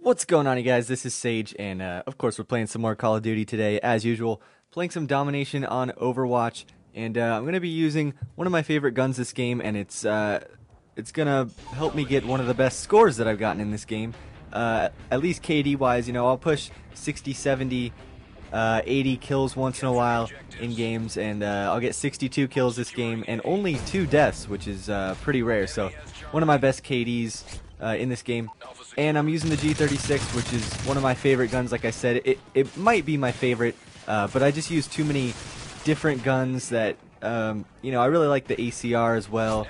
What's going on, you guys? This is Sage, and of course we're playing some more Call of Duty today, as usual. Playing some domination on Overwatch, and I'm going to be using one of my favorite guns this game, and it's going to help me get one of the best scores that I've gotten in this game. At least KD-wise, you know, I'll push 60, 70, 80 kills once in a while in games, and I'll get 62 kills this game, and only 2 deaths, which is pretty rare, so one of my best KDs in this game. And I'm using the G36, which is one of my favorite guns. Like I said, it might be my favorite, but I just use too many different guns that, you know, I really like the ACR as well,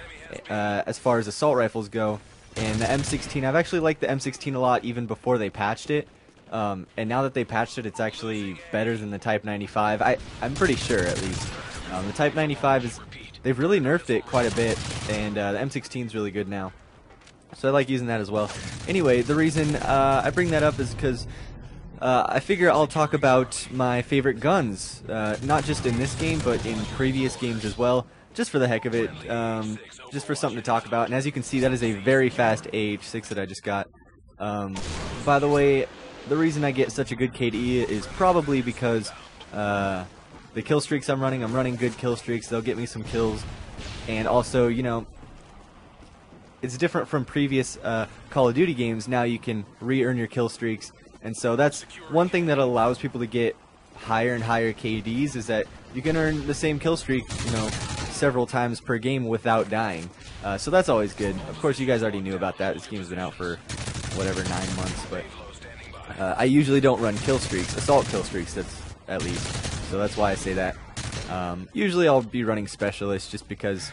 as far as assault rifles go. And the M16, I've actually liked the M16 a lot even before they patched it. And now that they patched it, it's actually better than the Type 95. I'm pretty sure, at least. The Type 95 they've really nerfed it quite a bit, and the M16 is really good now. So I like using that as well. Anyway, the reason I bring that up is because I figure I'll talk about my favorite guns, not just in this game, but in previous games as well, just for the heck of it, just for something to talk about. And as you can see, that is a very fast AH-6 that I just got. By the way, the reason I get such a good KD is probably because the kill streaks I'm running good kill streaks. They'll get me some kills, and also, you know, it's different from previous Call of Duty games. Now you can re-earn your kill streaks, and so that's one thing that allows people to get higher and higher KDs, is that you can earn the same kill streak, you know, several times per game without dying. So that's always good. Of course, you guys already knew about that. This game's been out for whatever, 9 months, but I usually don't run kill streaks, assault kill streaks, that's at least. So that's why I say that. Usually I'll be running specialists just because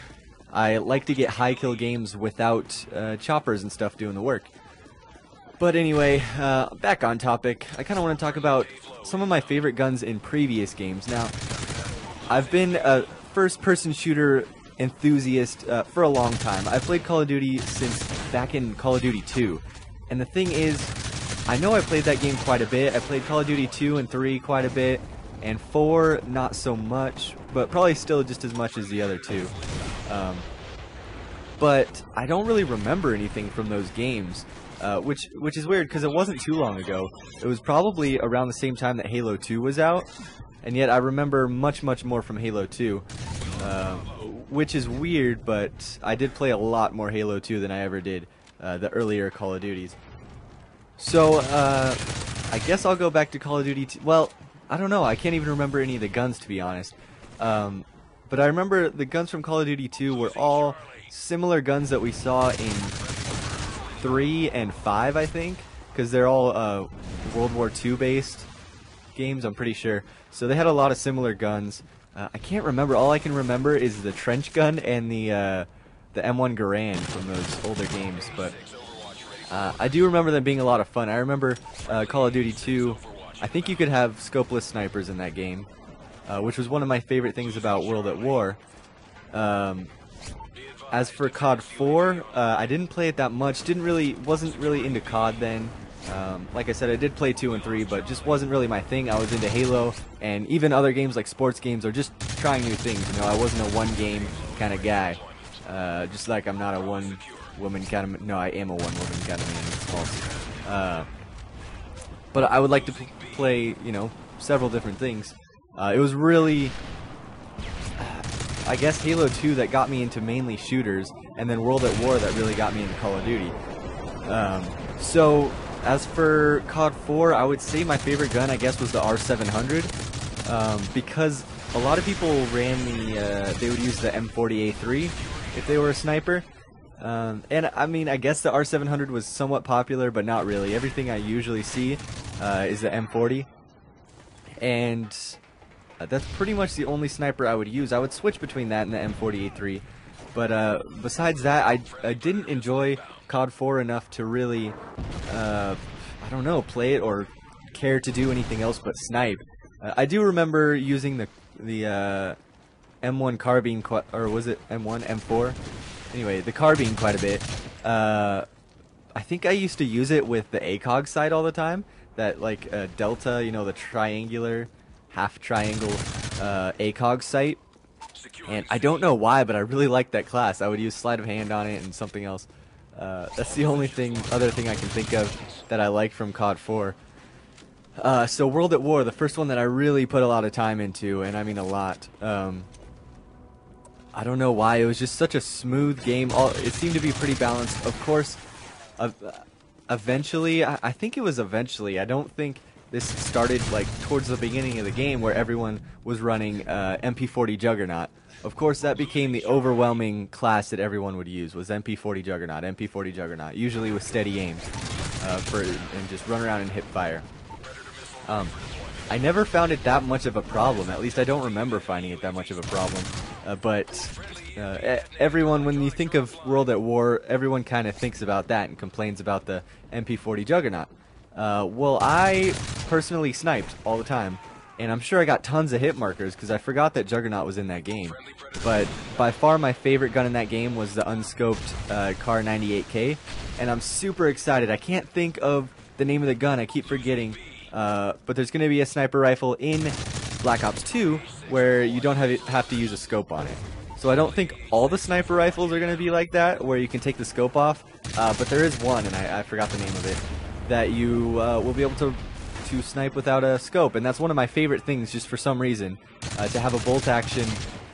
I like to get high kill games without choppers and stuff doing the work. But anyway, back on topic, I kind of want to talk about some of my favorite guns in previous games. Now, I've been a first-person shooter enthusiast for a long time. I've played Call of Duty since back in Call of Duty 2. And the thing is, I know I played that game quite a bit. I played Call of Duty 2 and 3 quite a bit, and 4 not so much, but probably still just as much as the other two. But I don't really remember anything from those games, which is weird because it wasn't too long ago. It was probably around the same time that Halo 2 was out, and yet I remember much more from Halo 2, which is weird, but I did play a lot more Halo 2 than I ever did the earlier Call of Duties. So I guess I'll go back to Call of Duty 2. Well, I don't know, I can't even remember any of the guns, to be honest. But I remember the guns from Call of Duty 2 were all similar guns that we saw in 3 and 5, I think, because they're all World War II based games, I'm pretty sure. So they had a lot of similar guns. I can't remember. All I can remember is the trench gun and the M1 Garand from those older games. But I do remember them being a lot of fun. I remember Call of Duty 2. I think you could have scopeless snipers in that game, which was one of my favorite things about World at War. As for COD 4, I didn't play it that much. Wasn't really into COD then. Like I said, I did play 2 and 3, but just wasn't really my thing. I was into Halo and even other games like sports games, or just trying new things. You know, I wasn't a one-game kind of guy. Just like I'm not a one-woman kind of. No, I am a one-woman kind of man. It's false. But I would like to play, you know, several different things. It was really, I guess, Halo 2 that got me into mainly shooters, and then World at War that really got me into Call of Duty. So, as for COD 4, I would say my favorite gun, I guess, was the R700, because a lot of people ran they would use the M40A3 if they were a sniper. And I mean, I guess the R700 was somewhat popular, but not really. Everything I usually see is the M40, and that's pretty much the only sniper I would use. I would switch between that and the M40A3, but besides that, I didn't enjoy COD 4 enough to really, I don't know, play it or care to do anything else but snipe. I do remember using the M1 carbine, or was it M1, M4? Anyway, the carbine quite a bit. I think I used to use it with the ACOG sight all the time. That, like, Delta, you know, the triangular, half triangle ACOG sight. And I don't know why, but I really liked that class. I would use sleight of hand on it and something else. That's the only other thing I can think of that I like from COD 4. So World at War, the first one that I really put a lot of time into, and I mean a lot. I don't know why, it was just such a smooth game. It seemed to be pretty balanced. Of course, eventually, I think it was eventually, I don't think this started like towards the beginning of the game where everyone was running MP40 Juggernaut. Of course, that became the overwhelming class that everyone would use, was MP40 Juggernaut, MP40 Juggernaut, usually with steady aims, and just run around and hip fire. I never found it that much of a problem, at least I don't remember finding it that much of a problem, but everyone, when you think of World at War, everyone kind of thinks about that and complains about the MP40 Juggernaut. Well, I personally sniped all the time, and I'm sure I got tons of hit markers because I forgot that Juggernaut was in that game. But by far my favorite gun in that game was the unscoped Kar 98K, and I'm super excited. I can't think of the name of the gun, I keep forgetting, but there's going to be a sniper rifle in Black Ops 2 where you don't have to use a scope on it. So I don't think all the sniper rifles are going to be like that, where you can take the scope off, but there is one, and I forgot the name of it, that you will be able to snipe without a scope, and that's one of my favorite things, just for some reason, to have a bolt-action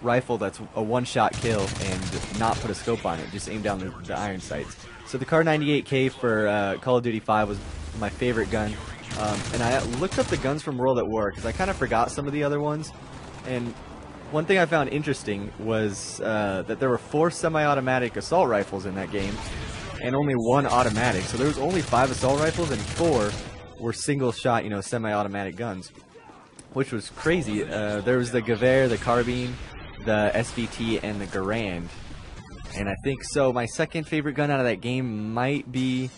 rifle that's a one-shot kill and not put a scope on it, just aim down the iron sights. So the Kar 98K for Call of Duty 5 was my favorite gun, and I looked up the guns from World at War, because I kind of forgot some of the other ones, and one thing I found interesting was that there were 4 semi-automatic assault rifles in that game, and only 1 automatic. So there was only 5 assault rifles, and 4 were single-shot, you know, semi-automatic guns, which was crazy. There was the Gewehr, the Carbine, the SVT, and the Garand. And I think so. My second favorite gun out of that game might be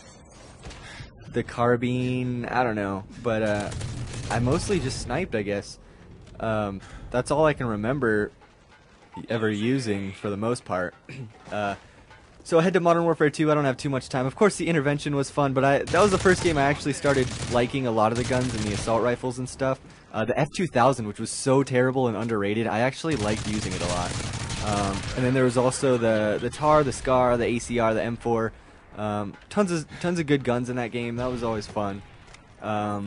the Carbine. I don't know, but I mostly just sniped, I guess. That's all I can remember ever using for the most part. So ahead to Modern Warfare 2, I don't have too much time. Of course, the Intervention was fun, but that was the first game I actually started liking a lot of the guns and the assault rifles and stuff. The F2000, which was so terrible and underrated, I actually liked using it a lot. And then there was also the TAR, the SCAR, the ACR, the M4. Tons of good guns in that game. That was always fun. I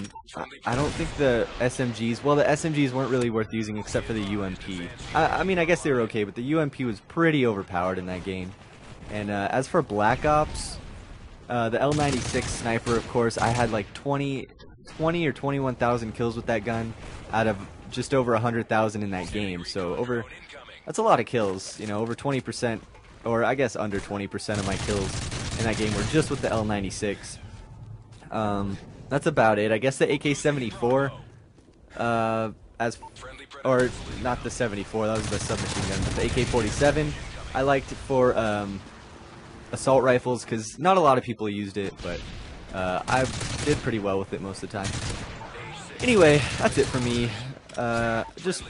don't think the SMGs, well, the SMGs weren't really worth using except for the UMP. I mean, I guess they were okay, but the UMP was pretty overpowered in that game. And as for Black Ops, the L96 sniper, of course, I had like 20 or 21,000 kills with that gun out of just over 100,000 in that game. So that's a lot of kills, you know, over 20%, or I guess under 20% of my kills in that game were just with the L96. That's about it. I guess the AK-74, or not the 74, that was the submachine gun, but the AK-47, I liked it for assault rifles, because not a lot of people used it, but I did pretty well with it most of the time. Anyway, that's it for me. Just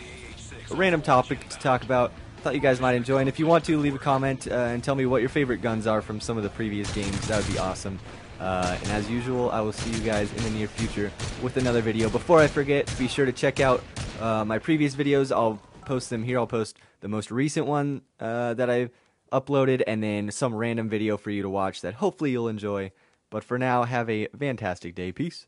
a random topic to talk about. Thought you guys might enjoy, and if you want to, leave a comment and tell me what your favorite guns are from some of the previous games. That would be awesome. And as usual, I will see you guys in the near future with another video. Before I forget, be sure to check out my previous videos. I'll post them here. I'll post the most recent one that I've uploaded, and then some random video for you to watch that hopefully you'll enjoy. But for now, have a fantastic day. Peace.